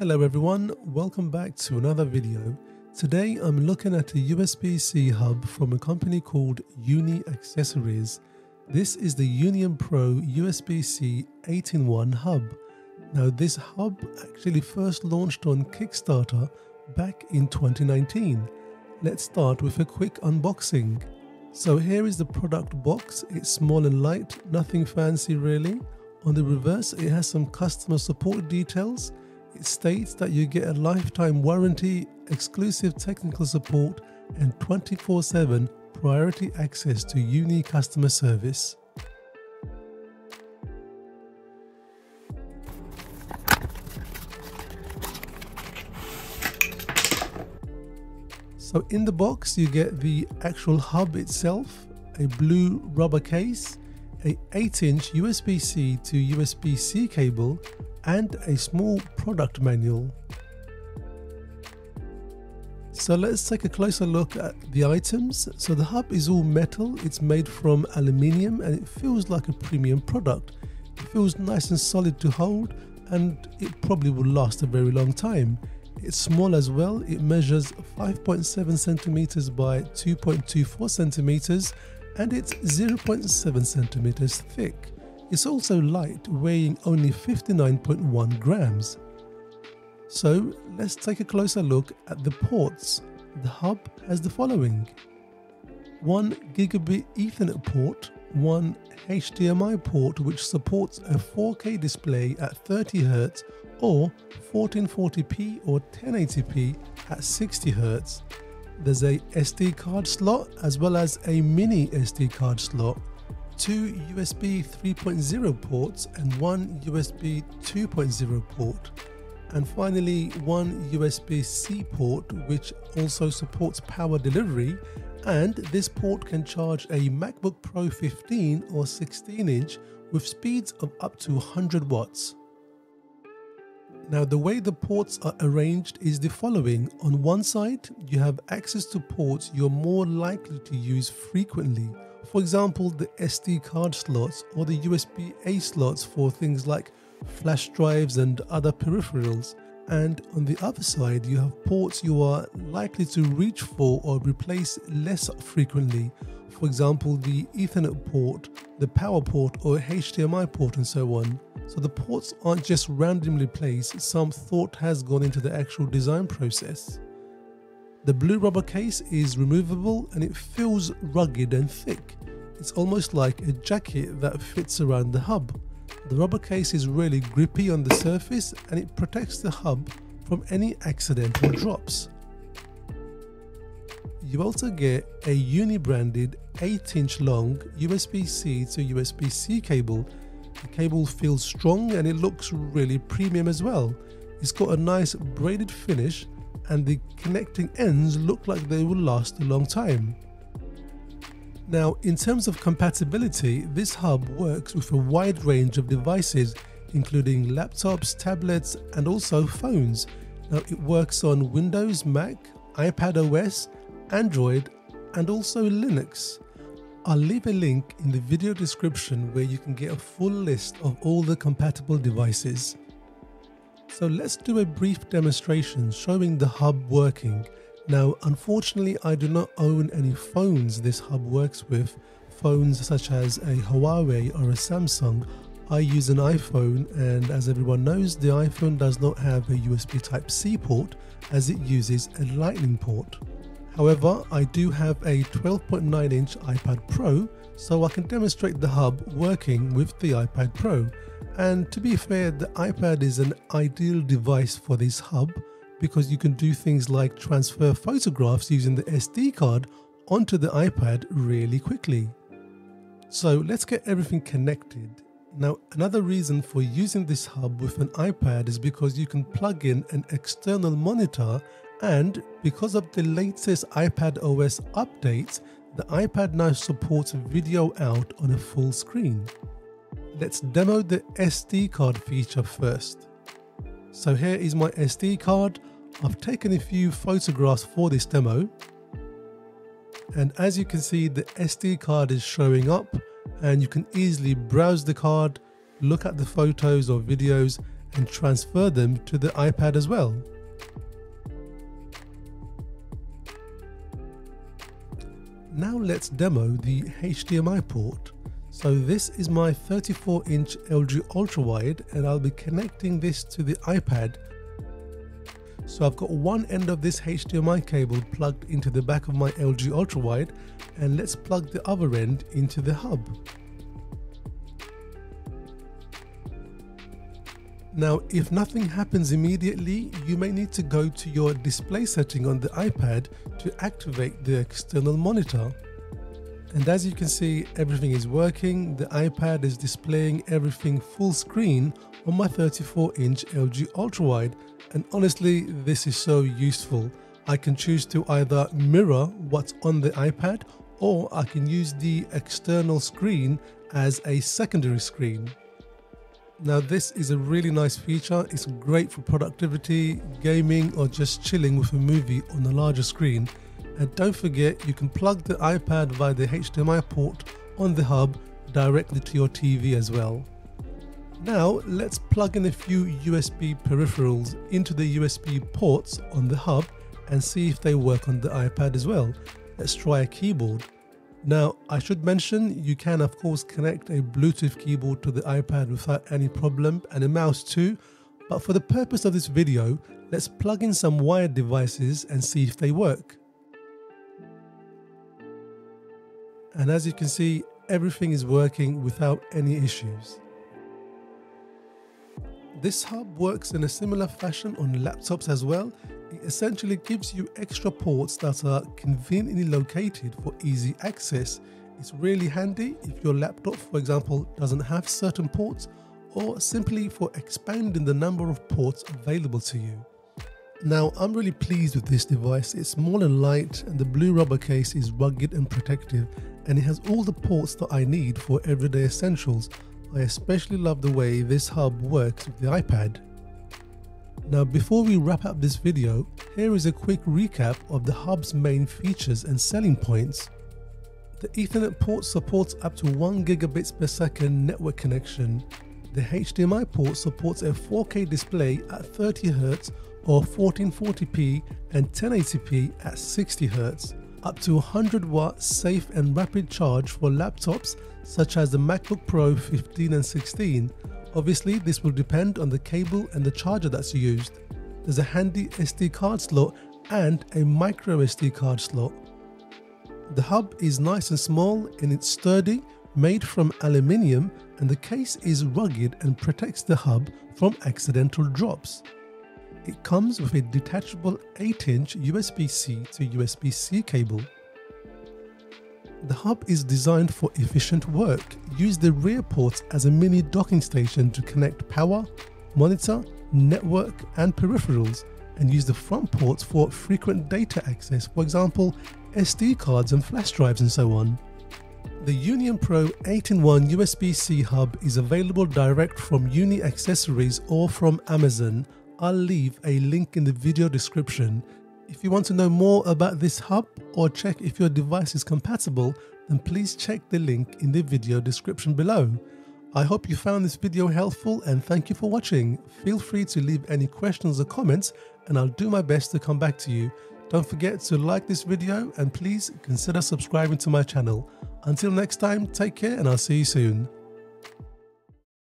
Hello everyone, welcome back to another video. Today I'm looking at a USB-C hub from a company called Uni Accessories. This is the Union Pro USB-C 8-in-1 hub. Now this hub actually first launched on Kickstarter back in 2019. Let's start with a quick unboxing. So here is the product box. It's small and light, nothing fancy really. On the reverse it has some customer support details. It states that you get a lifetime warranty, exclusive technical support and 24/7 priority access to Uni customer service. So in the box you get the actual hub itself, a blue rubber case, a 8-inch USB-C to USB-C cable, and a small product manual. So let's take a closer look at the items. So the hub is all metal, it's made from aluminium and it feels like a premium product. It feels nice and solid to hold and it probably will last a very long time. It's small as well, it measures 5.7 centimeters by 2.24 centimeters and it's 0.7 centimeters thick. It's also light, weighing only 59.1 grams. So let's take a closer look at the ports. The hub has the following: 1 gigabit Ethernet port, 1 HDMI port which supports a 4K display at 30 Hz or 1440p or 1080p at 60 Hz. There's a SD card slot as well as a mini SD card slot, 2 USB 3.0 ports and 1 USB 2.0 port, and finally 1 USB-C port which also supports power delivery, and this port can charge a MacBook Pro 15 or 16-inch with speeds of up to 100 watts. Now the way the ports are arranged is the following. On one side you have access to ports you're more likely to use frequently. For example, the SD card slots or the USB-A slots for things like flash drives and other peripherals. And on the other side, you have ports you are likely to reach for or replace less frequently. For example, the Ethernet port, the power port or HDMI port and so on. So the ports aren't just randomly placed, some thought has gone into the actual design process. The blue rubber case is removable and it feels rugged and thick. It's almost like a jacket that fits around the hub. The rubber case is really grippy on the surface and it protects the hub from any accidental drops. You also get a Uni branded 8-inch long USB-C to USB-C cable. The cable feels strong and it looks really premium as well. It's got a nice braided finish and the connecting ends look like they will last a long time. Now in terms of compatibility, this hub works with a wide range of devices including laptops, tablets and also phones. Now it works on Windows, Mac, iPad OS, Android and also Linux. I'll leave a link in the video description where you can get a full list of all the compatible devices. So let's do a brief demonstration showing the hub working. Now unfortunately I do not own any phones this hub works with, phones such as a Huawei or a Samsung. I use an iPhone and as everyone knows the iPhone does not have a USB Type-C port as it uses a Lightning port. However, I do have a 12.9-inch iPad Pro, so I can demonstrate the hub working with the iPad Pro. And to be fair, the iPad is an ideal device for this hub because you can do things like transfer photographs using the SD card onto the iPad really quickly. So let's get everything connected. Now another reason for using this hub with an iPad is because you can plug in an external monitor, and because of the latest iPad OS updates, the iPad now supports video out on a full screen. Let's demo the SD card feature first. So here is my SD card. I've taken a few photographs for this demo. And as you can see, the SD card is showing up and you can easily browse the card, look at the photos or videos and transfer them to the iPad as well. Now let's demo the HDMI port. So this is my 34-inch LG ultrawide, and I'll be connecting this to the iPad. So I've got one end of this HDMI cable plugged into the back of my LG ultrawide, and let's plug the other end into the hub. Now, if nothing happens immediately, you may need to go to your display setting on the iPad to activate the external monitor. And as you can see, everything is working. The iPad is displaying everything full screen on my 34-inch LG ultrawide, and honestly, this is so useful. I can choose to either mirror what's on the iPad, or I can use the external screen as a secondary screen. Now this is a really nice feature. It's great for productivity, gaming, or just chilling with a movie on a larger screen. And don't forget, you can plug the iPad via the HDMI port on the hub directly to your TV as well. Now let's plug in a few USB peripherals into the USB ports on the hub and see if they work on the iPad as well. Let's try a keyboard. Now I should mention, you can of course connect a Bluetooth keyboard to the iPad without any problem, and a mouse too, but for the purpose of this video, let's plug in some wired devices and see if they work. And as you can see, everything is working without any issues. This hub works in a similar fashion on laptops as well. It essentially gives you extra ports that are conveniently located for easy access. It's really handy if your laptop, for example, doesn't have certain ports, or simply for expanding the number of ports available to you. Now, I'm really pleased with this device. It's small and light, and the blue rubber case is rugged and protective, and it has all the ports that I need for everyday essentials. I especially love the way this hub works with the iPad. Now, before we wrap up this video, here is a quick recap of the hub's main features and selling points. The Ethernet port supports up to 1 gigabits per second network connection. The HDMI port supports a 4K display at 30Hz or 1440p and 1080p at 60Hz. Up to 100 watt safe and rapid charge for laptops such as the MacBook Pro 15 and 16. Obviously, this will depend on the cable and the charger that's used. There's a handy SD card slot and a micro SD card slot. The hub is nice and small, and it's sturdy, made from aluminium, and the case is rugged and protects the hub from accidental drops. It comes with a detachable 8-inch USB-C to USB-C cable. The hub is designed for efficient work. Use the rear ports as a mini docking station to connect power, monitor, network, and peripherals, and use the front ports for frequent data access, for example, SD cards and flash drives and so on. The Union Pro 8-in-1 USB-C hub is available direct from Uni Accessories or from Amazon. I'll leave a link in the video description. If you want to know more about this hub or check if your device is compatible, then please check the link in the video description below. I hope you found this video helpful, and thank you for watching. Feel free to leave any questions or comments, and I'll do my best to come back to you. Don't forget to like this video, and please consider subscribing to my channel. Until next time, take care, and I'll see you soon.